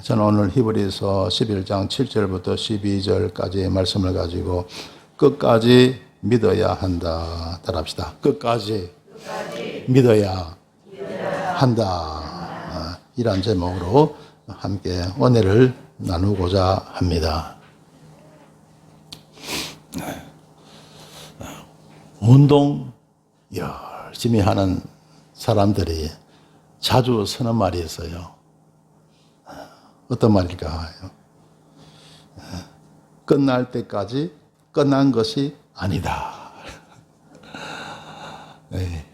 저는 오늘 히브리서 11장 7절부터 12절까지의 말씀을 가지고 끝까지 믿어야 한다. 따라합시다. 끝까지 믿어야 한다. 이란 제목으로 함께 은혜를 나누고자 합니다. 운동 열심히 하는 사람들이 자주 쓰는 말이 있어요. 어떤 말일까요? 끝날 때까지 끝난 것이 아니다. 네.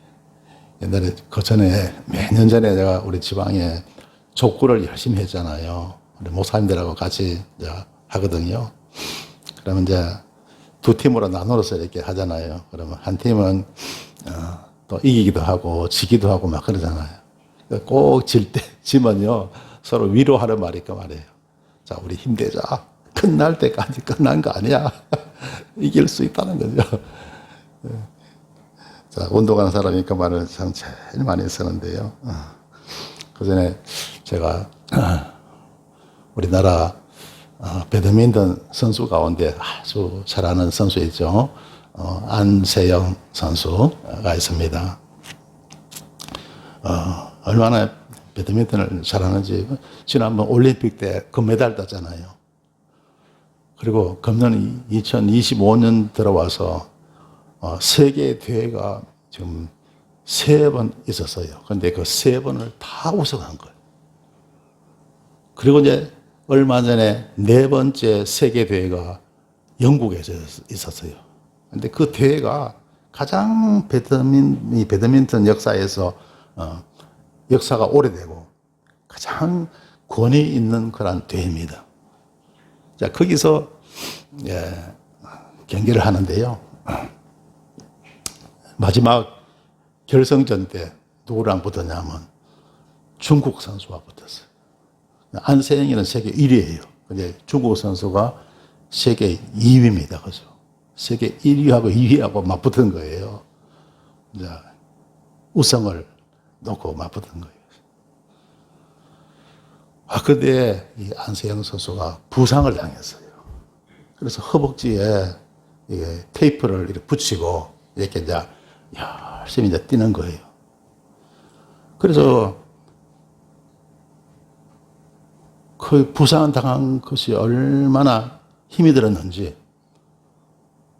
옛날에 그 전에 몇 년 전에 제가 우리 지방에 족구를 열심히 했잖아요. 우리 목사님들하고 같이 하거든요. 그러면 이제 두 팀으로 나눠서 이렇게 하잖아요. 그러면 한 팀은 또 이기기도 하고 지기도 하고 막 그러잖아요. 꼭 지면요 서로 위로하는 말이 그 말이에요. 자, 우리 힘내자. 끝날 때까지 끝난 거 아니야. 이길 수 있다는 거죠. 자, 운동하는 사람이 그 말을 참 제일 많이 쓰는데요. 그 전에 제가 우리나라 배드민턴 선수 가운데 아주 잘하는 선수 있죠. 안세영 선수가 있습니다. 얼마나 배드민턴을 잘하는지 지난번 올림픽 때 금메달 땄잖아요. 그리고 금년 2025년 들어와서 세계 대회가 지금 3번 있었어요. 그런데 그 3번을 다 우승한 거예요. 그리고 이제 얼마 전에 4번째 세계 대회가 영국에서 있었어요. 그런데 그 대회가 가장 배드민턴 역사에서 역사가 오래되고 가장 권위 있는 그런 대회입니다. 자, 거기서 경기를 하는데요. 마지막 결승전 때 누구랑 붙었냐면 중국 선수와 붙었어요. 안세영이는 세계 1위예요. 근데 중국 선수가 세계 2위입니다. 그죠? 세계 1위하고 2위하고 맞붙은 거예요. 자, 우승을 놓고 맞붙은 거예요. 근데 이 안세영 선수가 부상을 당했어요. 그래서 허벅지에 테이프를 이렇게 붙이고 이렇게 이제 열심히 이제 뛰는 거예요. 그래서 그 부상 당한 것이 얼마나 힘이 들었는지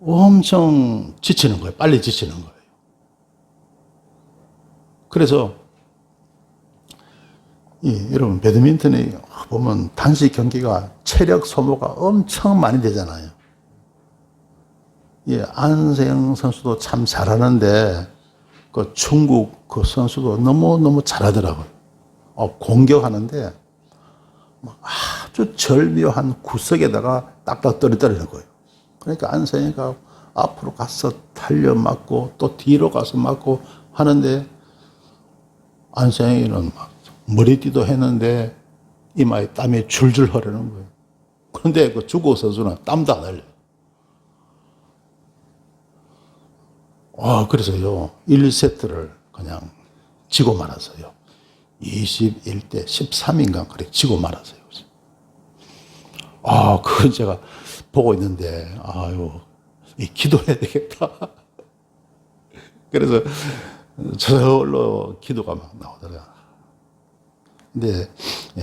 엄청 지치는 거예요. 빨리 지치는 거예요. 그래서 여러분 배드민턴이 보면 단식 경기가 체력 소모가 엄청 많이 되잖아요. 안세영 선수도 참 잘하는데 그 중국 그 선수도 너무 잘하더라고요. 공격하는데 아주 절묘한 구석에다가 딱딱 떨어뜨리는 거예요. 그러니까 안세영이가 앞으로 가서 달려 맞고 또 뒤로 가서 맞고 하는데 안세영이는 막 머리띠도 했는데 이마에 땀이 줄줄 흐르는 거예요. 그런데 그 중국 선수는 땀도 안 흘려요. 그래서요 1세트를 그냥 지고 말았어요. 21대 13인가 그래 지고 말았어요. 그건 제가 보고 있는데 기도해야 되겠다. 그래서 저절로 기도가 막 나오더라고요. 근데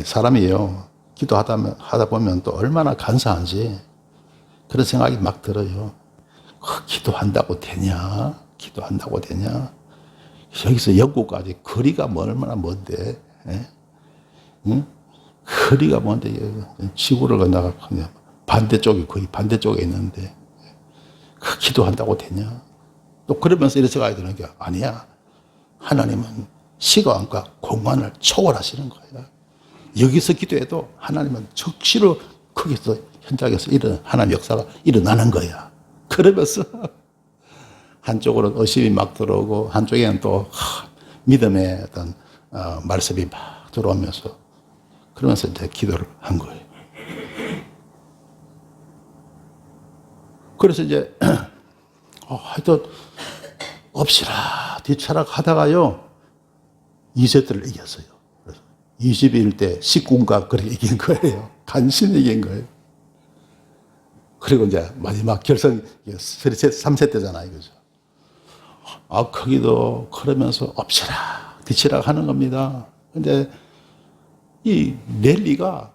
사람이요 기도하다 보면 또 얼마나 간사한지 그런 생각이 막 들어요. 기도한다고 되냐? 기도한다고 되냐? 여기서 영국까지 거리가 얼마나 먼데? 응? 거리가 먼데 지구를 건너가 그냥 거의 반대쪽에 있는데 기도한다고 되냐? 또 그러면서 이렇게 가야 되는 게 아니야. 하나님은 시간과 공간을 초월하시는 거예요. 여기서 기도해도 하나님은 즉시로 거기서 현장에서 하나님 역사가 일어나는 거야. 그러면서 한쪽으로는 의심이 막 들어오고 한쪽에는 또 믿음의 어떤 말씀이 막 들어오면서 그러면서 이제 기도를 한 거예요. 그래서 이제 하여튼 엎시락 뒤치락 하다가요 2세트를 이겼어요. 그래서 21대 19인가 그렇게 이긴 거예요. 간신히 이긴 거예요. 그리고 이제 마지막 결승 3세 때잖아요. 그죠? 아, 거기도 그러면서 엎치락 뒤치락 하는 겁니다. 근데 이 랠리가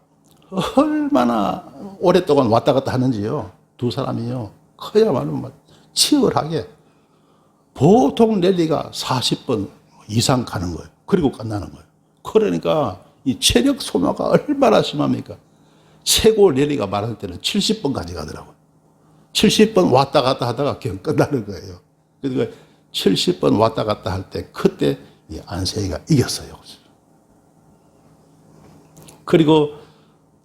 얼마나 오랫동안 왔다 갔다 하는지요. 두 사람이요. 그야말로 막 치열하게 보통 랠리가 40분 이상 가는 거예요. 그리고 끝나는 거예요. 그러니까 이 체력 소모가 얼마나 심합니까? 최고 랠리가 말할 때는 70번까지 가더라고요. 70번 왔다 갔다 하다가 그냥 끝나는 거예요. 그러니까 70번 왔다 갔다 할 때 그때 이 안세희가 이겼어요. 그리고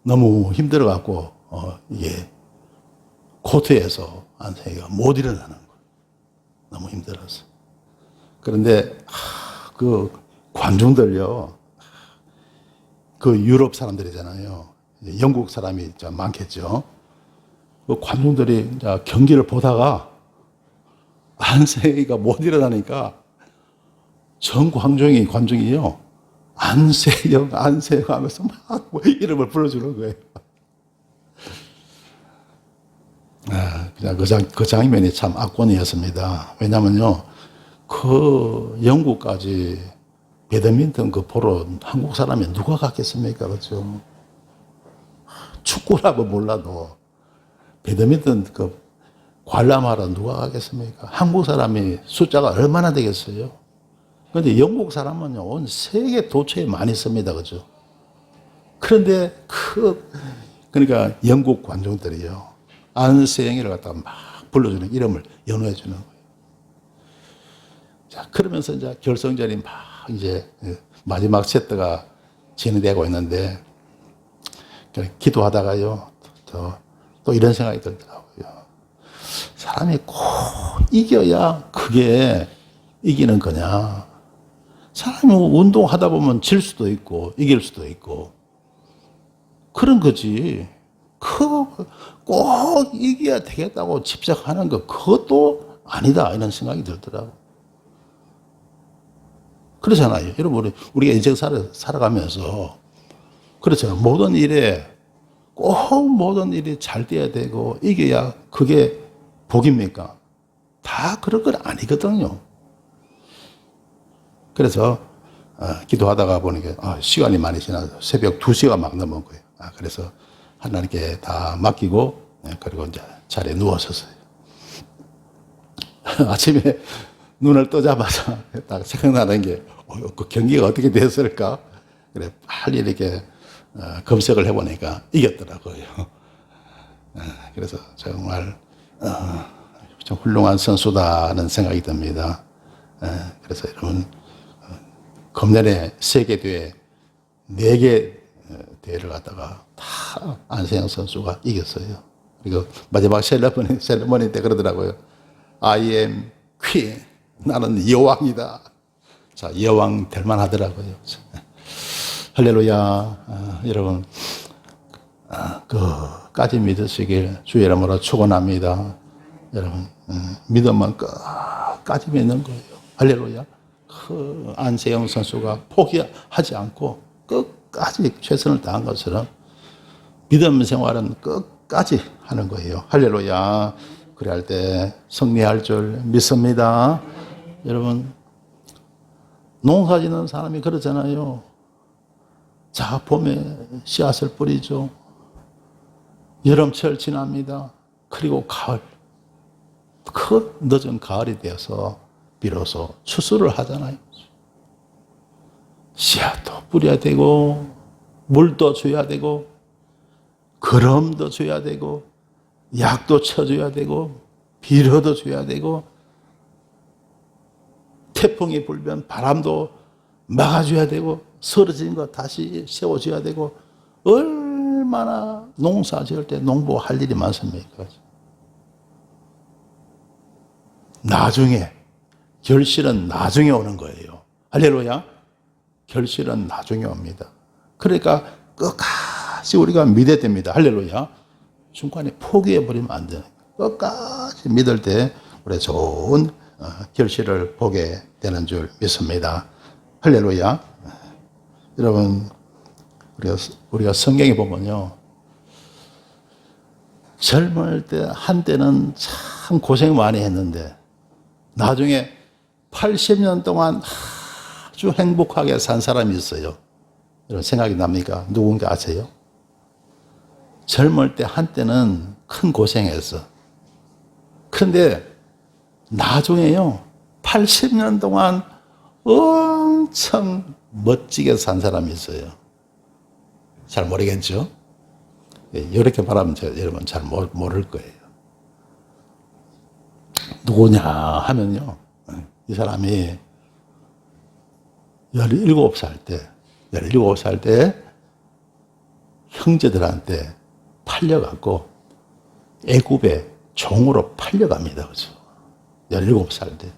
너무 힘들어갖고 이게 코트에서 안세희가 못 일어나는 거예요. 너무 힘들어서. 그런데 그 관중들요, 그 유럽 사람들이잖아요. 영국 사람이 많겠죠. 그 관중들이 경기를 보다가 안세희가 못 일어나니까 전 관중이요, 안세영 하면서 막 이름을 불러주는 거예요. 그냥 그 장면이 참 압권이었습니다. 왜냐면요, 그 영국까지 배드민턴 그 보러 한국 사람이 누가 갔겠습니까? 그렇죠? 축구라고 몰라도 배드민턴 그 관람하러 누가 가겠습니까? 한국 사람이 숫자가 얼마나 되겠어요? 그런데 영국 사람은요, 온 세계 도처에 많이 씁니다. 그죠? 그런데 그러니까 영국 관중들이요, 안세영이를 갖다가 막 불러주는, 이름을 연호해 주는 거예요. 자, 그러면서 이제 결승전이 막 이제 마지막 세트가 진행되고 있는데, 기도하다가요, 또 이런 생각이 들더라고요. 사람이 꼭 이겨야 그게 이기는 거냐. 사람이 운동하다 보면 질 수도 있고, 이길 수도 있고, 그런 거지. 꼭 이겨야 되겠다고 집착하는 거, 그것도 아니다. 이런 생각이 들더라고요. 그렇잖아요. 여러분, 우리가 인생 살아가면서, 그렇잖아요. 모든 일에 잘 돼야 되고, 이겨야 그게 복입니까? 다 그런 건 아니거든요. 그래서, 기도하다가 보니까, 시간이 많이 지나서 새벽 2시가 막 넘은 거예요. 그래서 하나님께 다 맡기고, 그리고 이제 자리에 누웠었어요. 아침에 눈을 뜨자마자 딱 생각나는 게, 그 경기가 어떻게 됐을까? 그래, 빨리 이렇게 검색을 해보니까 이겼더라고요. 그래서 정말 좀 훌륭한 선수다는 생각이 듭니다. 그래서 여러분, 금년에 세계대회 4개 대회를 갖다가 다 안세영 선수가 이겼어요. 그리고 마지막 셀러머니 때 그러더라고요. I am queen. 나는 여왕이다. 자, 여왕 될 만하더라고요. 할렐루야. 여러분, 그까지 믿으시길 주의 이름으로 축원합니다. 여러분, 믿음만 끝까지 믿는 거예요. 할렐루야. 그 안세영 선수가 포기하지 않고 끝까지 최선을 다한 것처럼 믿음 생활은 끝까지 하는 거예요. 할렐루야. 그래 할 때 승리할 줄 믿습니다. 여러분, 농사 짓는 사람이 그러잖아요. 자, 봄에 씨앗을 뿌리죠. 여름철 지납니다. 그리고 가을, 그 늦은 가을이 되어서 비로소 추수를 하잖아요. 씨앗도 뿌려야 되고, 물도 줘야 되고, 거름도 줘야 되고, 약도 쳐줘야 되고, 비료도 줘야 되고, 태풍이 불면 바람도 막아줘야 되고, 쓰러진 거 다시 세워줘야 되고, 얼마나 농사 지을 때 농부할 일이 많습니까? 나중에, 결실은 나중에 오는 거예요. 할렐루야. 결실은 나중에 옵니다. 그러니까 끝까지 우리가 믿어야 됩니다. 할렐루야. 중간에 포기해버리면 안 돼요. 끝까지 믿을 때 우리 좋은 결실을 보게 되는 줄 믿습니다. 할렐루야. 여러분, 우리가 성경에 보면요. 젊을 때, 한때는 참 고생 많이 했는데, 나중에 80년 동안 아주 행복하게 산 사람이 있어요. 이런 생각이 납니까? 누군지 아세요? 젊을 때 한때는 큰 고생했어. 그런데 나중에요, 80년 동안 엄청 멋지게 산 사람이 있어요. 잘 모르겠죠? 이렇게 말하면 여러분 잘 모를 거예요. 누구냐 하면요, 이 사람이 17살 때 형제들한테 팔려갖고 애굽에 종으로 팔려갑니다. 그죠? 17살 때.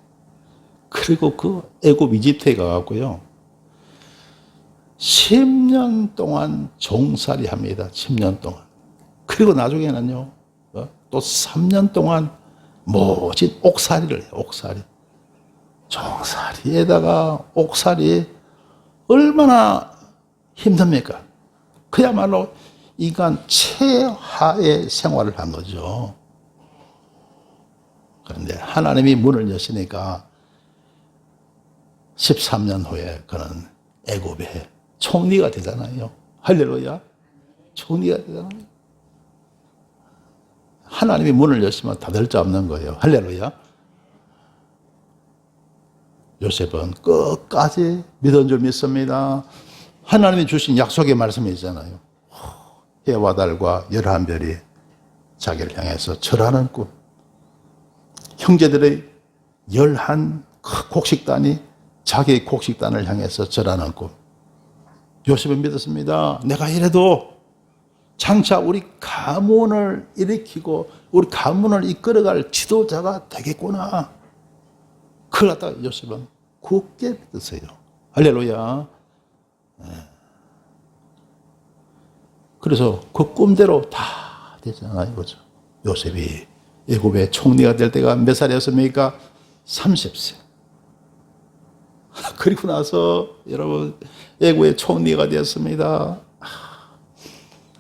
그리고 그 애굽 이집트에 가갖고요, 10년 동안 종살이 합니다. 10년 동안. 그리고 나중에는요, 또 3년 동안 멋진 옥살이를 해요. 옥살이. 종살이에다가 옥살이 얼마나 힘듭니까? 그야말로 인간 최하의 생활을 한 거죠. 그런데 하나님이 문을 여시니까 13년 후에 그는 애굽의 총리가 되잖아요. 할렐루야. 총리가 되잖아요. 하나님이 문을 여시면 닫을 자 없는 거예요. 할렐루야. 요셉은 끝까지 믿은 줄 믿습니다. 하나님이 주신 약속의 말씀이 있잖아요. 해와 달과 11별이 자기를 향해서 절하는 꿈. 형제들의 11 곡식단이 자기의 곡식단을 향해서 절하는 꿈. 요셉은 믿었습니다. 내가 이래도 장차 우리 가문을 일으키고 우리 가문을 이끌어갈 지도자가 되겠구나. 그걸 갖다가 요셉은 굳게 믿었어요. 할렐루야. 그래서 그 꿈대로 다 되잖아요. 그죠? 요셉이 애굽의 총리가 될 때가 몇 살이었습니까? 30세. 그리고 나서 여러분 애굽의 총리가 되었습니다.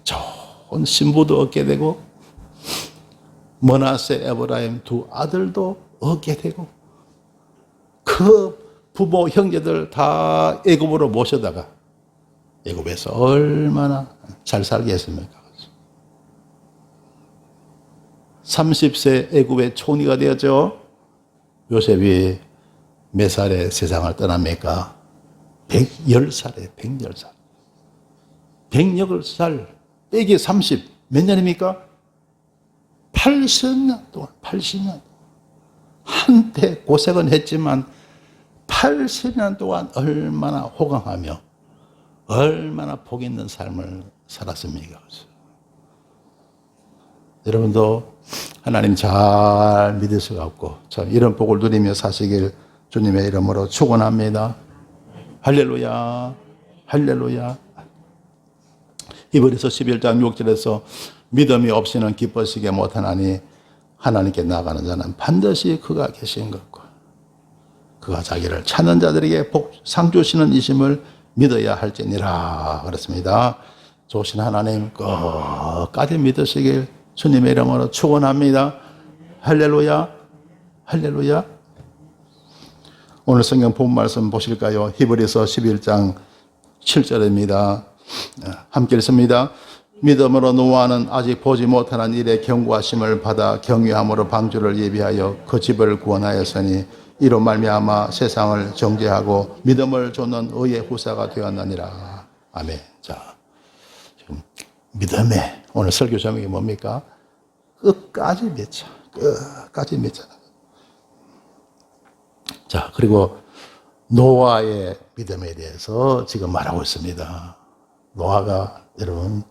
좋은 신부도 얻게 되고 머나세, 에브라임 두 아들도 얻게 되고 그 부모 형제들 다 애굽으로 모셔다가 애굽에서 얼마나 잘 살게 했습니까? 30세 애굽의 총리가 되었죠. 요셉이 몇 살에 세상을 떠납니까? 110살에 110살. 110살 빼기 30 몇 년입니까? 80년 동안 80년 한때 고생은 했지만 80년 동안 얼마나 호강하며 얼마나 복 있는 삶을 살았습니까? 여러분도 하나님 잘 믿으셔갖고 참 이런 복을 누리며 사시길 주님의 이름으로 축원합니다. 할렐루야, 할렐루야. 히브리서 11장 6절에서 믿음이 없이는 기뻐시게 못하나니 하나님께 나아가는 자는 반드시 그가 계신 것과 그가 자기를 찾는 자들에게 상 주시는 이심을 믿어야 할지니라 그렇습니다. 좋으신 하나님 끝까지 믿으시길 주님의 이름으로 축원합니다. 할렐루야, 할렐루야. 오늘 성경 본 말씀 보실까요? 히브리서 11장 7절입니다. 함께 읽습니다. 믿음으로 노아는 아직 보지 못하는 일에 경고하심을 받아 경외함으로 방주를 예비하여 그 집을 구원하였으니 이로 말미암아 세상을 정죄하고 믿음을 좇는 의의 후사가 되었느니라. 아멘. 자, 지금 믿음의 오늘 설교 제목이 뭡니까? 끝까지 맺자. 끝까지 맺자. 자, 그리고 노아의 믿음에 대해서 지금 말하고 있습니다. 노아가 여러분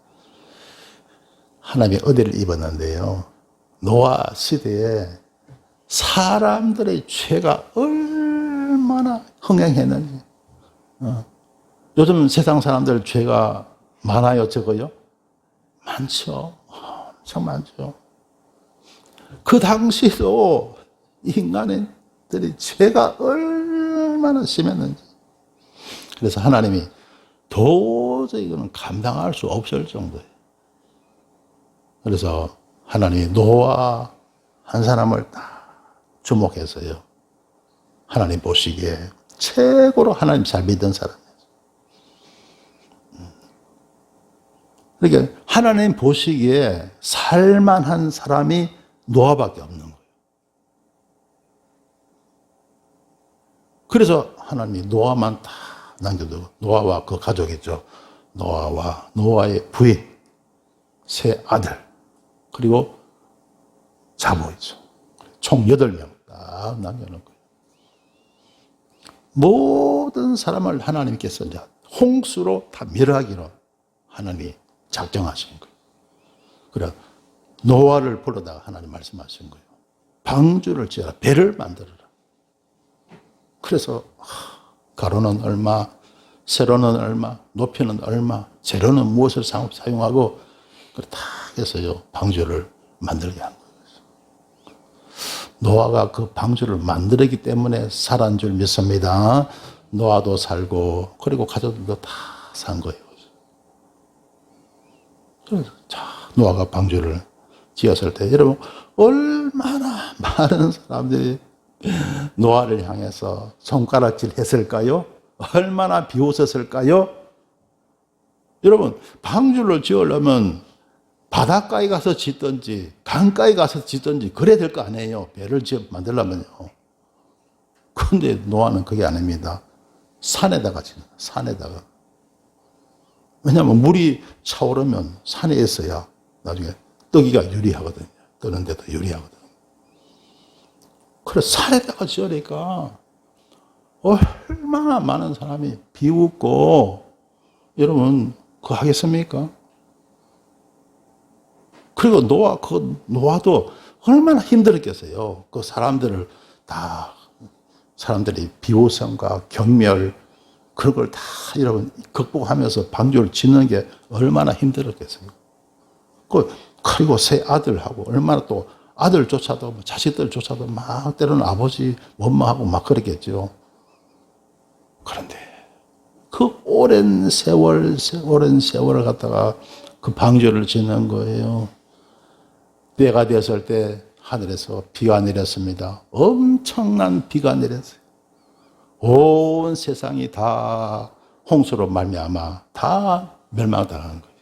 하나님의 은혜를 입었는데요. 노아 시대에 사람들의 죄가 얼마나 흥행했는지. 요즘 세상 사람들 죄가 많아요, 적어요? 많죠. 엄청 많죠. 그 당시도 인간들이 죄가 얼마나 심했는지. 그래서 하나님이 도저히 이거는 감당할 수 없을 정도예요. 그래서 하나님이 노아 한 사람을 딱 주목해서요. 하나님 보시기에 최고로 하나님 잘 믿던 사람이에요. 그러니까 하나님 보시기에 살만한 사람이 노아밖에 없는 거예요. 그래서 하나님이 노아만 다 남겨두고, 노아와 그 가족이죠. 노아와 노아의 부인, 세 아들, 그리고 자모이죠. 총 8명 딱 남겨놓은 거예요. 모든 사람을 하나님께서 이제 홍수로 다 멸하기로 하나님이 작정하신 거예요. 그래 노아를 불러다가 하나님 말씀하신 거예요. 방주를 지어라, 배를 만들어라. 그래서 가로는 얼마, 세로는 얼마, 높이는 얼마, 재료는 무엇을 사용하고 다 해서요 방주를 만들게 한 거예요. 노아가 그 방주를 만들었기 때문에 살았는 줄 믿습니다. 노아도 살고 그리고 가족들도 다 산 거예요. 그래서 노아가 방주를 지었을 때 여러분 얼마나 많은 사람들이 노아를 향해서 손가락질 했을까요? 얼마나 비웃었을까요? 여러분 방주를 지으려면 바닷가에 가서 짓든지 강가에 가서 짓든지 그래야 될 거 아니에요. 배를 만들려면요. 그런데 노아는 그게 아닙니다. 산에다가 짓는 거예요. 산에다가. 왜냐하면 물이 차오르면 산에 있어야 나중에 뜨기가 유리하거든요. 뜨는데도 유리하거든요. 그래서 산에다가 지으니까 얼마나 많은 사람이 비웃고 여러분 그거 하겠습니까? 그리고 노아도 얼마나 힘들었겠어요. 그 사람들을 다 사람들이 비호성과 경멸 그런 걸 다 여러분 극복하면서 방주를 짓는 게 얼마나 힘들었겠어요. 그리고 세 아들하고 얼마나 또 아들조차도 자식들조차도 막 때로는 아버지 원망하고 막 그랬겠죠. 그런데 그 오랜 세월을 갖다가 그 방주를 짓는 거예요. 때가 되었을 때 하늘에서 비가 내렸습니다. 엄청난 비가 내렸어요. 온 세상이 다 홍수로 말미암아 다 멸망당한 거예요.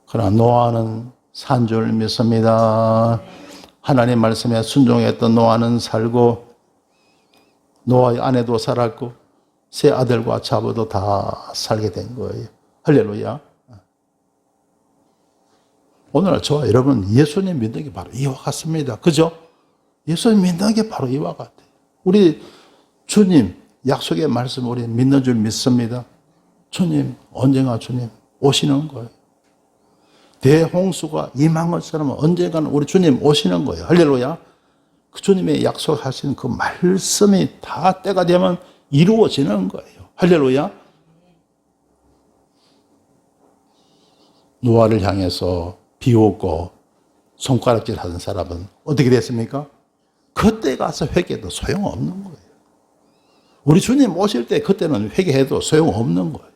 그러나 노아는 산 줄 믿습니다. 하나님 말씀에 순종했던 노아는 살고 노아의 아내도 살았고 세 아들과 자부도 다 살게 된 거예요. 할렐루야. 오늘 저와 여러분 예수님 믿는 게 바로 이와 같습니다. 그죠? 예수님 믿는 게 바로 이와 같아요. 우리 주님 약속의 말씀 우리 믿는 줄 믿습니다. 주님 언젠가 주님 오시는 거예요. 대홍수가 임한 것처럼 언젠가는 우리 주님 오시는 거예요. 할렐루야. 그 주님의 약속하신 그 말씀이 다 때가 되면 이루어지는 거예요. 할렐루야. 노아를 향해서 비웃고 손가락질 하던 사람은 어떻게 됐습니까? 그때 가서 회개해도 소용없는 거예요. 우리 주님 오실 때 그때는 회개해도 소용없는 거예요.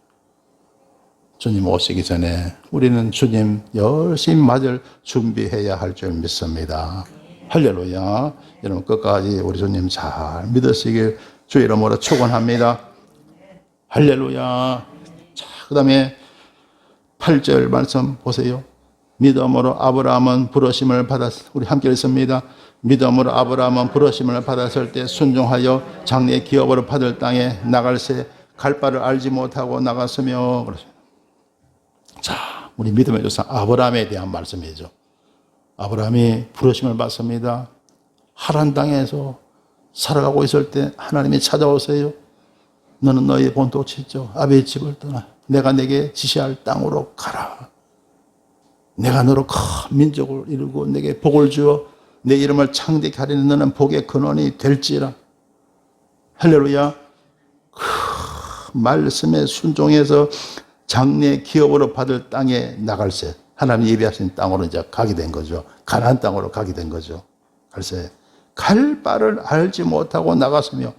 주님 오시기 전에 우리는 주님 열심히 맞을 준비해야 할 줄 믿습니다. 할렐루야. 여러분 끝까지 우리 주님 잘 믿으시길 주의 이름으로 축원합니다. 할렐루야. 자, 그 다음에 8절 말씀 보세요. 믿음으로 아브라함은 부르심을 우리 함께 읽습니다. 믿음으로 아브라함은 부르심을 받았을 때 순종하여 장래의 기업으로 받을 땅에 나갈새 갈 바를 알지 못하고 나갔으며. 자, 우리 믿음의 조상 아브라함에 대한 말씀이죠. 아브라함이 부르심을 받습니다. 하란 땅에서 살아가고 있을 때 하나님이 찾아오세요. 너는 너의 본토 칠죠. 아비의 집을 떠나 내가 내게 지시할 땅으로 가라. 내가 너로 큰 민족을 이루고 내게 복을 주어 내 이름을 창대케 하리니 너는 복의 근원이 될지라. 할렐루야. 그 말씀에 순종해서 장래 기업으로 받을 땅에 나갈새. 하나님 예비하신 땅으로 이제 가게 된 거죠. 가나안 땅으로 가게 된 거죠. 갈새. 갈 바를 알지 못하고 나갔으며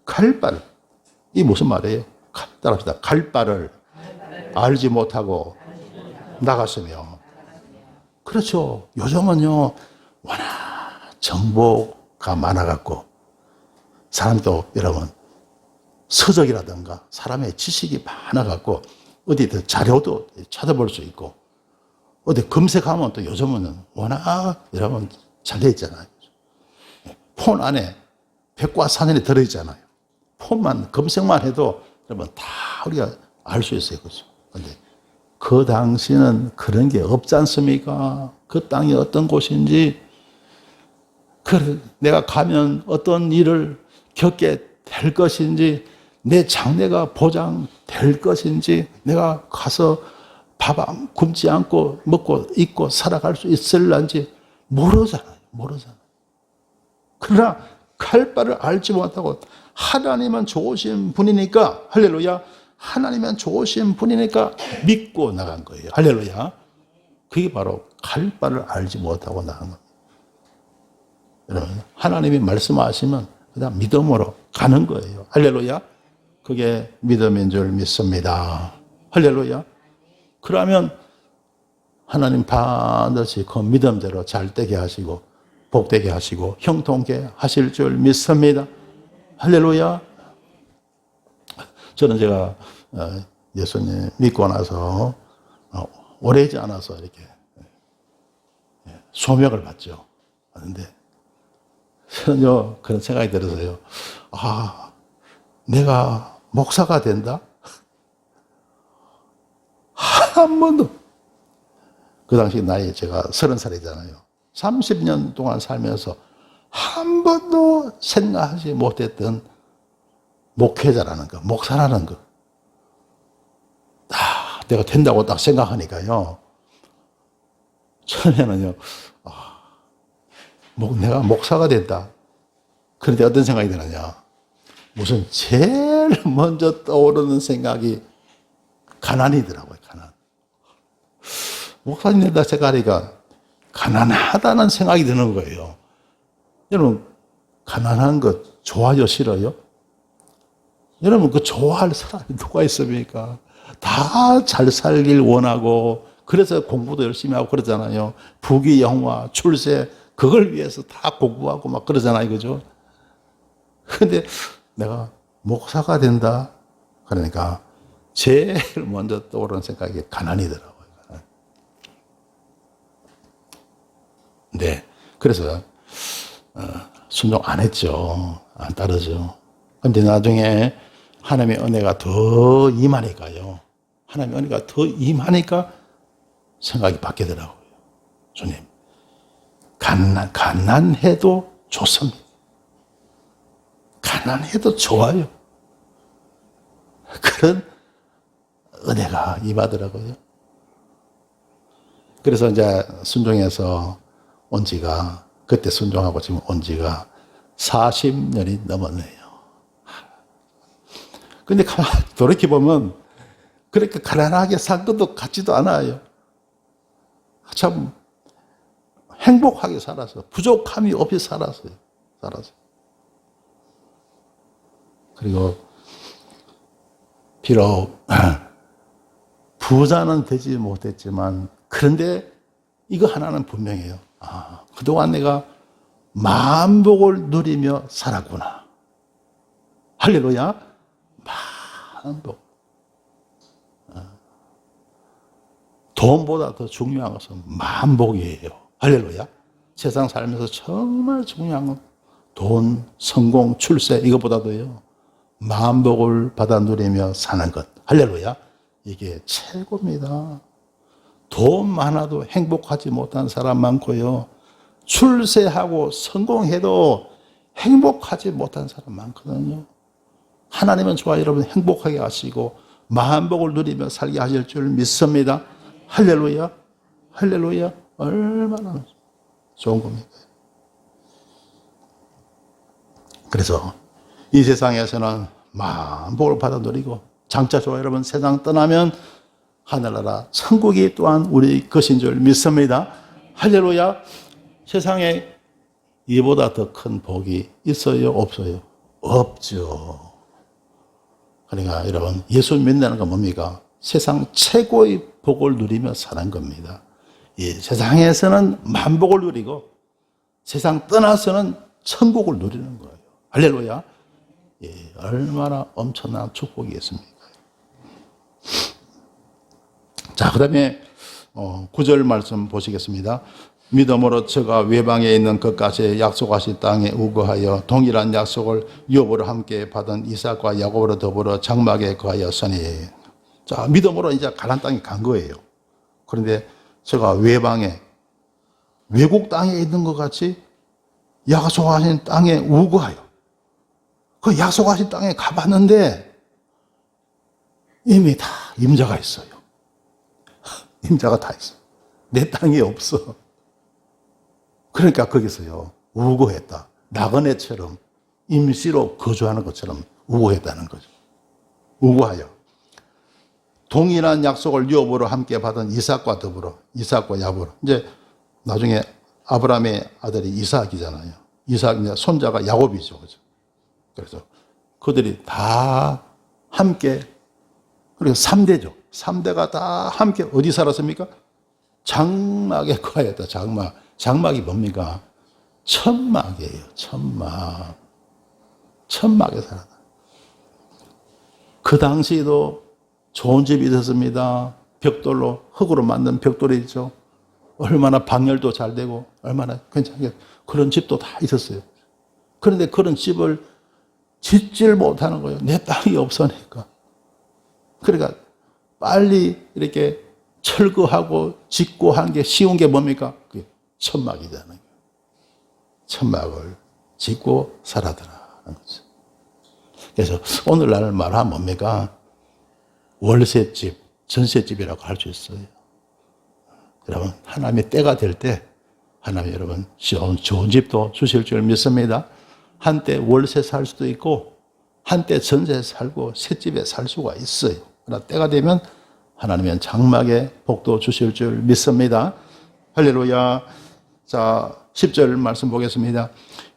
갈 바를. 이 무슨 말이에요? 따라합시다. 갈 바를 알지 못하고 나갔으며. 그렇죠. 요즘은요, 워낙 정보가 많아갖고, 사람도 여러분, 서적이라든가 사람의 지식이 많아갖고, 어디 더 자료도 찾아볼 수 있고, 어디 검색하면 또 요즘은 워낙 여러분 잘 돼 있잖아요. 폰 안에 백과사전이 들어있잖아요. 폰만, 검색만 해도 여러분 다 우리가 알 수 있어요. 그렇죠. 근데 그 당시는 그런 게 없지 않습니까? 그 땅이 어떤 곳인지, 내가 가면 어떤 일을 겪게 될 것인지, 내 장래가 보장될 것인지, 내가 가서 밥 굶지 않고 먹고 입고 살아갈 수 있을런지 모르잖아요. 그러나 갈 바를 알지 못하고, 하나님은 좋으신 분이니까, 할렐루야, 하나님은 좋으신 분이니까 믿고 나간 거예요. 할렐루야. 그게 바로 갈 바를 알지 못하고 나간 겁니다. 여러분, 하나님이 말씀하시면 그냥 믿음으로 가는 거예요. 할렐루야. 그게 믿음인 줄 믿습니다. 할렐루야. 그러면 하나님 반드시 그 믿음대로 잘 되게 하시고 복되게 하시고 형통케 하실 줄 믿습니다. 할렐루야. 저는 제가 예수님 믿고 나서 오래지 않아서 이렇게 소명을 받죠. 그런데 전혀 그런 생각이 들어서요. 아, 내가 목사가 된다? 한 번도. 그 당시 나이 제가 30살이잖아요. 30년 동안 살면서 한 번도 생각하지 못했던 목회자라는 거, 목사라는 거. 내가 된다고 딱 생각하니까요. 처음에는요, 내가 목사가 된다. 그런데 어떤 생각이 드느냐. 무슨 제일 먼저 떠오르는 생각이 가난이더라고요, 가난. 목사님 된다 생각하니까 가난하다는 생각이 드는 거예요. 여러분, 가난한 것 좋아요, 싫어요? 여러분, 그 좋아할 사람이 누가 있습니까? 다 잘 살길 원하고, 그래서 공부도 열심히 하고 그러잖아요. 부귀, 영화, 출세, 그걸 위해서 다 공부하고 막 그러잖아요. 그죠? 근데 내가 목사가 된다? 그러니까 제일 먼저 떠오르는 생각이 가난이더라고요. 네. 그래서, 순종 안 했죠. 안 따르죠. 근데 나중에 하나님의 은혜가 더 임하니까요. 하나님의 은혜가 더 임하니까 생각이 바뀌더라고요. 주님, 가난해도 좋습니다. 가난해도 좋아요. 그런 은혜가 임하더라고요. 그래서 이제 순종해서 온 지가, 그때 순종하고 지금 온 지가 40년이 넘었네요. 근데 돌이켜보면 그렇게 가난하게 산 것도 같지도 않아요. 참 행복하게 살았어요. 부족함이 없이 살았어요. 그리고 비록 부자는 되지 못했지만, 그런데 이거 하나는 분명해요. 그동안 내가 만복을 누리며 살았구나. 할렐루야. 만복. 돈보다 더 중요한 것은 만복이에요. 할렐루야. 세상 살면서 정말 중요한 건 돈, 성공, 출세, 이것보다도요, 만복을 받아 누리며 사는 것. 할렐루야. 이게 최고입니다. 돈 많아도 행복하지 못한 사람 많고요. 출세하고 성공해도 행복하지 못한 사람 많거든요. 하나님은 저와 여러분 행복하게 하시고 만복을 누리며 살게 하실 줄 믿습니다. 할렐루야. 할렐루야. 얼마나 좋은 겁니까? 그래서 이 세상에서는 만복을 받아 누리고, 장차 저와 여러분 세상 떠나면 하늘나라 천국이 또한 우리 것인 줄 믿습니다. 할렐루야. 세상에 이보다 더 큰 복이 있어요, 없어요? 없죠. 그러니까 여러분, 예수 믿는다는 건 뭡니까? 세상 최고의 복을 누리며 사는 겁니다. 이 세상에서는 만복을 누리고 세상 떠나서는 천국을 누리는 거예요. 할렐루야. 예, 얼마나 엄청난 축복이겠습니까? 자, 그 다음에 9절 말씀 보시겠습니다. 믿음으로 저가 외방에 있는 그까지 약속하신 땅에 우거하여 동일한 약속을 유업으로 함께 받은 이삭과 야곱으로 더불어 장막에 거하였으니. 자, 믿음으로 이제 가나안 땅에 간 거예요. 그런데 제가 외방에, 외국 땅에 있는 것 같이 약속하신 땅에 우거하여, 그 약속하신 땅에 가봤는데 이미 다 임자가 있어요. 임자가 다 있어. 내 땅이 없어. 그러니까 거기서요, 우거했다. 나그네처럼 임시로 거주하는 것처럼 우거했다는 거죠. 우거하여 동일한 약속을 유업으로 함께 받은 이삭과 더불어, 이삭과 야곱으로. 이제 나중에 아브라함의 아들이 이삭이잖아요. 이삭 이제 손자가 야곱이죠, 그죠? 그래서 그들이 다 함께, 그리고 3대죠. 3대가 다 함께 어디 살았습니까? 장막에 거하였다. 장막. 장막이 뭡니까? 천막이에요. 천막. 천막에 살았다. 그 당시에도 좋은 집이 있었습니다. 벽돌로, 흙으로 만든 벽돌이 있죠. 얼마나 방열도 잘 되고 얼마나 괜찮게, 그런 집도 다 있었어요. 그런데 그런 집을 짓질 못하는 거예요. 내 땅이 없으니까. 그러니까 빨리 이렇게 철거하고 짓고 하는 게 쉬운 게 뭡니까? 그게 천막이잖아요. 천막을 짓고 살아더라는 거죠. 그래서 오늘날 말하면 뭡니까? 월세집, 전세집이라고 할 수 있어요. 여러분, 하나님의 때가 될 때 하나님 여러분 좋은 집도 주실 줄 믿습니다. 한때 월세 살 수도 있고 한때 전세 살고 새 집에 살 수가 있어요. 그러나 때가 되면 하나님은 장막에 복도 주실 줄 믿습니다. 할렐루야. 자, 10절 말씀 보겠습니다.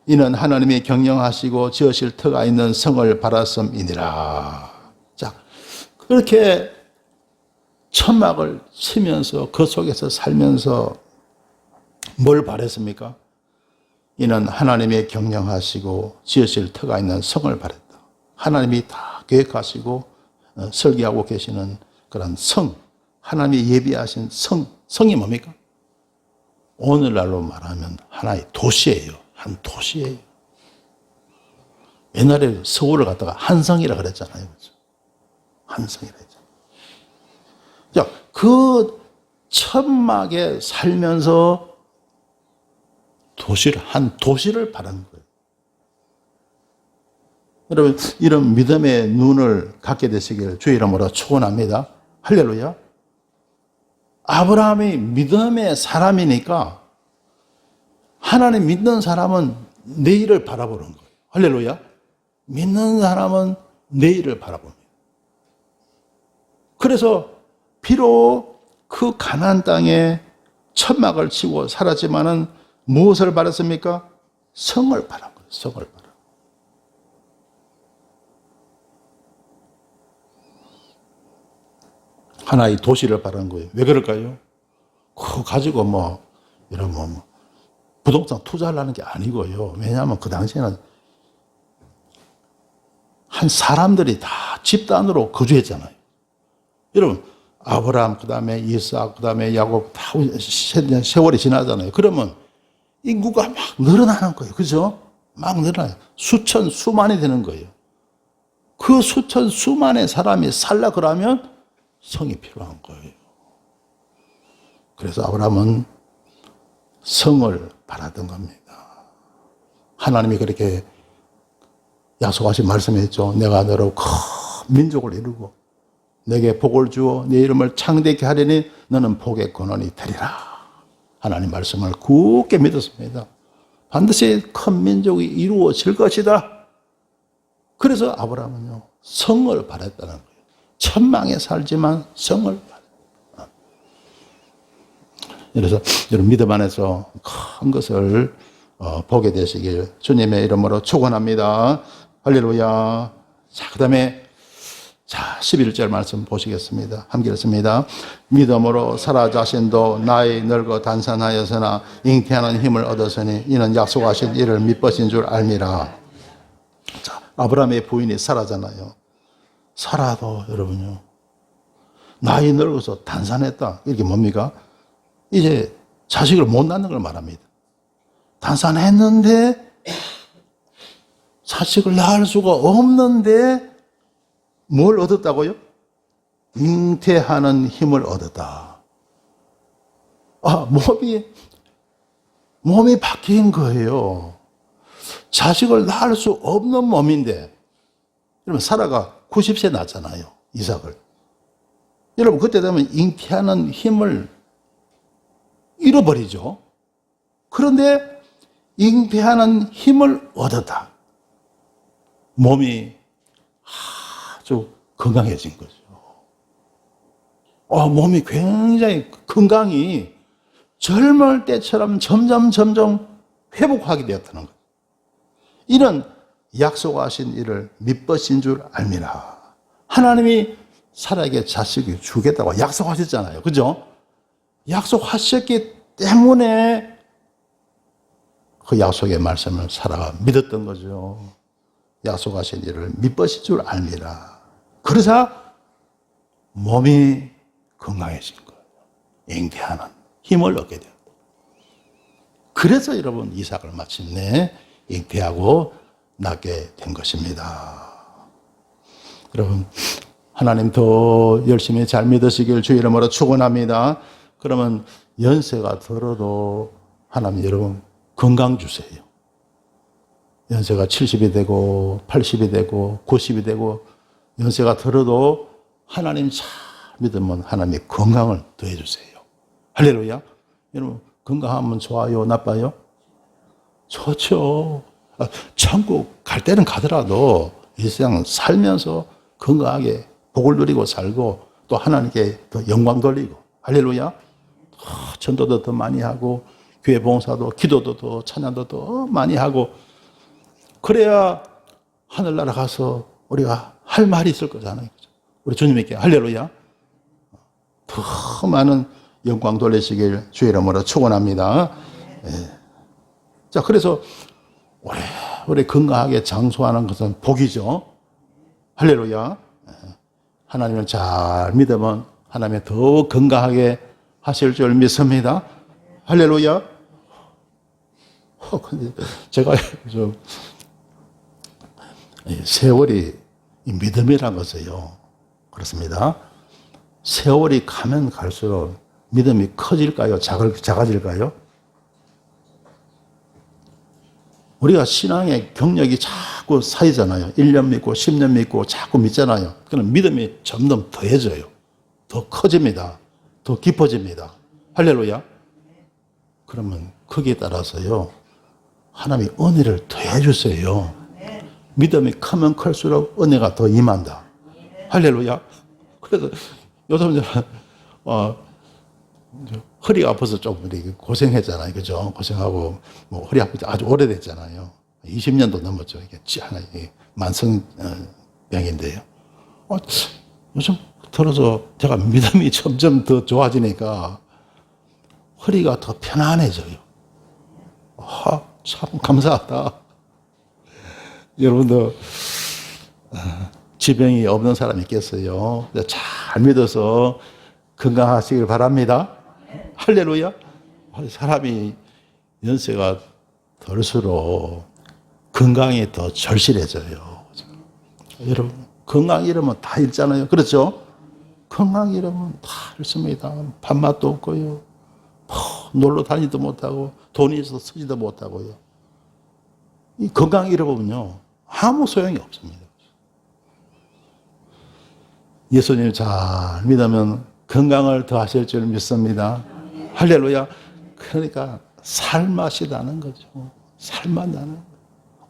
이는 하나님이 경영하시고 지으실 터가 있는 성을 바랐음이니라. 자, 그렇게 천막을 치면서 그 속에서 살면서 뭘 바랬습니까? 이는 하나님이 경영하시고 지으실 터가 있는 성을 바랬다. 하나님이 다 계획하시고 설계하고 계시는 그런 성, 하나님이 예비하신 성이 뭡니까? 오늘날로 말하면 하나의 도시예요. 한 도시예요. 옛날에 서울을 갖다가 한성이라 그랬잖아요. 그렇죠? 한성이라 했잖아요. 자, 그 천막에 살면서 한 도시를 바라는 거예요. 여러분, 이런 믿음의 눈을 갖게 되시길 주의 이름으로 축원합니다. 할렐루야. 아브라함이 믿음의 사람이니까 하나님 믿는 사람은 내일을 바라보는 거예요. 할렐루야. 믿는 사람은 내일을 바라봅니다. 그래서 비록 그 가나안 땅에 천막을 치고 살았지만은 무엇을 바랐습니까? 성을 바란 거예요. 성을 바란. 하나의 도시를 바라는 거예요. 왜 그럴까요? 그거 가지고 이런 부동산 투자하려는 게 아니고요. 왜냐하면 그 당시에는 한 사람들이 다 집단으로 거주했잖아요. 여러분, 아브라함, 그 다음에 이삭, 그 다음에 야곱 다 세월이 지나잖아요. 그러면 인구가 막 늘어나는 거예요. 그죠? 막 늘어나요. 수천, 수만이 되는 거예요. 그 수천, 수만의 사람이 살라 그러면 성이 필요한 거예요. 그래서 아브라함은 성을 바라던 겁니다. 하나님이 그렇게 약속하신 말씀했죠. 내가 너로 큰 민족을 이루고 내게 복을 주어 네 이름을 창대케 하리니 너는 복의 근원이 되리라. 하나님 말씀을 굳게 믿었습니다. 반드시 큰 민족이 이루어질 것이다. 그래서 아브라함은요, 성을 바랬다는 거예요. 천망에 살지만 성을 바랬다. 그래서 여러분 믿음 안에서 큰 것을 보게 되시길 주님의 이름으로 축원합니다. 할렐루야. 자, 그 다음에 11절 말씀 보시겠습니다. 함께 읽습니다. 믿음으로 사라 자신도 나이 늙어 단산하였으나 잉태하는 힘을 얻었으니 이는 약속하신 이를 믿으신 줄 알미라. 자, 아브라함의 부인이 사라잖아요. 사라도 여러분요, 나이 늙어서 단산했다. 이게 뭡니까? 이제 자식을 못 낳는 걸 말합니다. 단산했는데 자식을 낳을 수가 없는데 뭘 얻었다고요? 잉태하는 힘을 얻었다. 아, 몸이 바뀐 거예요. 자식을 낳을 수 없는 몸인데, 여러분, 사라가 90세 낳잖아요, 이삭을. 여러분, 그때 되면 잉태하는 힘을 잃어버리죠. 그런데 잉태하는 힘을 얻었다. 몸이 아주 건강해진 거죠. 몸이 굉장히 건강이 젊을 때처럼 점점 회복하게 되었다는 거예요. 이는 약속하신 이를 믿으신 줄 알미라. 하나님이 사라에게 자식을 주겠다고 약속하셨잖아요. 그죠? 약속하셨기 때문에 그 약속의 말씀을 사라가 믿었던 거죠. 약속하신 이를 믿으신 줄 알미라. 그러자 몸이 건강해진 거예요. 잉태하는 힘을 얻게 되었다. 그래서 여러분, 이삭을 마침내 잉태하고 낳게 된 것입니다. 여러분, 하나님 더 열심히 잘 믿으시길 주 이름으로 축원합니다. 그러면 연세가 들어도 하나님 여러분 건강 주세요. 연세가 70이 되고 80이 되고 90이 되고 연세가 들어도 하나님 잘 믿으면 하나님이 건강을 더해 주세요. 할렐루야. 여러분, 건강하면 좋아요, 나빠요? 좋죠. 천국 갈 때는 가더라도 이 세상 살면서 건강하게 복을 누리고 살고 또 하나님께 더 영광 돌리고, 할렐루야. 전도도 더 많이 하고 교회 봉사도, 기도도 더, 찬양도 더 많이 하고, 그래야 하늘나라 가서 우리가 할 말이 있을 거잖아요. 우리 주님께 할렐루야. 더 많은 영광 돌리시길 주의 이름으로 축원합니다. 예. 자, 그래서 오래 건강하게 장수하는 것은 복이죠. 할렐루야. 하나님을 잘 믿으면 하나님이 더 건강하게 하실 줄 믿습니다. 할렐루야. 근데 제가 좀 세월이 믿음이란 것이요, 그렇습니다. 세월이 가면 갈수록 믿음이 커질까요? 작아질까요? 우리가 신앙의 경력이 자꾸 쌓이잖아요. 1년 믿고 10년 믿고 자꾸 믿잖아요. 그럼 믿음이 점점 더해져요. 더 커집니다. 더 깊어집니다. 할렐루야. 그러면 거기에 따라서요, 하나님이 은혜를 더해 주세요. 믿음이 크면 클수록 은혜가 더 임한다. 할렐루야. 그래서 요즘 허리가 아파서 좀 고생했잖아요. 그죠? 고생하고, 허리 아프지 아주 오래됐잖아요. 20년도 넘었죠. 이게 만성병인데요. 요즘 들어서 제가 믿음이 점점 더 좋아지니까 허리가 더 편안해져요. 참 감사하다. 여러분도 지병이 없는 사람이 있겠어요. 잘 믿어서 건강하시길 바랍니다. 할렐루야. 사람이 연세가 들수록 건강이 더 절실해져요. 여러분, 건강 잃으면 다 잃잖아요. 그렇죠? 건강 잃으면 다 잃습니다. 밥맛도 없고요, 놀러 다니도 못하고, 돈이 있어서 쓰지도 못하고요. 이 건강 잃어보면요, 아무 소용이 없습니다. 예수님 잘 믿으면 건강을 더 하실 줄 믿습니다. 할렐루야. 그러니까 살맛이 나는 거죠. 살맛 나는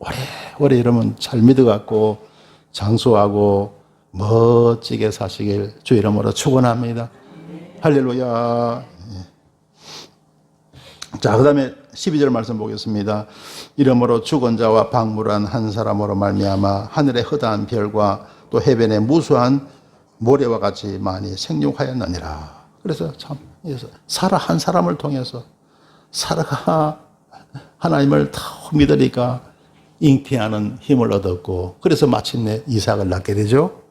거예요. 오래 이러면 잘 믿어갖고 장수하고 멋지게 사시길 주 이름으로 축원합니다. 할렐루야. 자, 그 다음에 12절 말씀 보겠습니다. 이러므로 죽은 자와 박물한 한 사람으로 말미암아 하늘의 허다한 별과 또 해변의 무수한 모래와 같이 많이 생육하였느니라. 그래서 참 사라 한 사람을 통해서 사라가 하나님을 더 믿으니까 잉태하는 힘을 얻었고, 그래서 마침내 이삭을 낳게 되죠.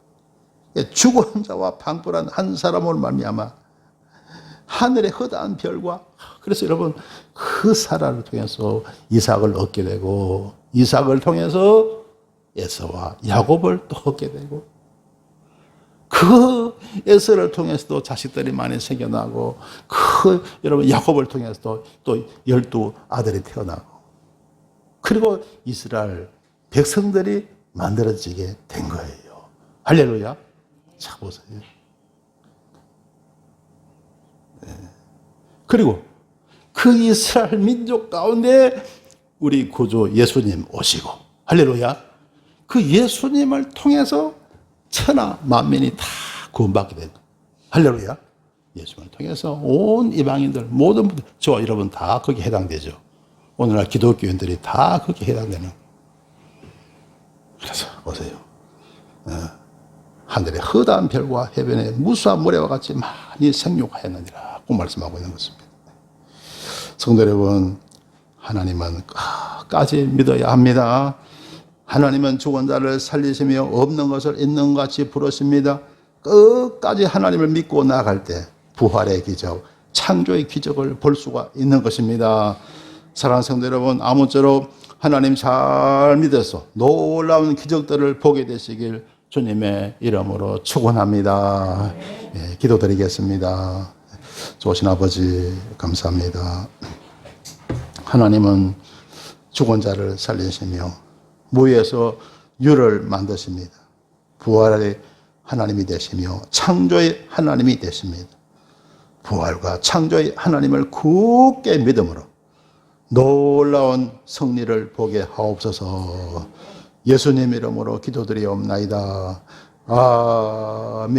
죽은 자와 방불한 한 사람으로 말미암아 하늘의 허다한 별과, 그래서 여러분 그 사라를 통해서 이삭을 얻게 되고, 이삭을 통해서 에서와 야곱을 또 얻게 되고, 그 에서를 통해서도 자식들이 많이 생겨나고, 그 여러분 야곱을 통해서도 또 12 아들이 태어나고, 그리고 이스라엘 백성들이 만들어지게 된 거예요. 할렐루야. 자 보세요. 네. 그리고 그 이스라엘 민족 가운데 우리 구주 예수님 오시고, 할렐루야. 그 예수님을 통해서 천하 만민이 다 구원받게 된, 할렐루야. 예수님을 통해서 온 이방인들 모든 분들, 저와 여러분 다 거기에 해당되죠. 오늘날 기독교인들이 다 거기에 해당되는. 그래서 보세요. 하늘의 허다한 별과 해변의 무수한 모래와 같이 많이 생육하였느니라 고 말씀하고 있는 것입니다. 성도 여러분, 하나님은 끝까지 믿어야 합니다. 하나님은 죽은 자를 살리시며 없는 것을 있는 것 같이 부르십니다. 끝까지 하나님을 믿고 나아갈 때 부활의 기적, 창조의 기적을 볼 수가 있는 것입니다. 사랑하는 성도 여러분, 아무쪼록 하나님 잘 믿어서 놀라운 기적들을 보게 되시길 주님의 이름으로 축원합니다. 예, 기도드리겠습니다. 좋으신 아버지 감사합니다. 하나님은 죽은 자를 살리시며 무에서 유를 만드십니다. 부활의 하나님이 되시며 창조의 하나님이 되십니다. 부활과 창조의 하나님을 굳게 믿음으로 놀라운 승리를 보게 하옵소서. 예수님 이름으로 기도드리옵나이다. 아멘.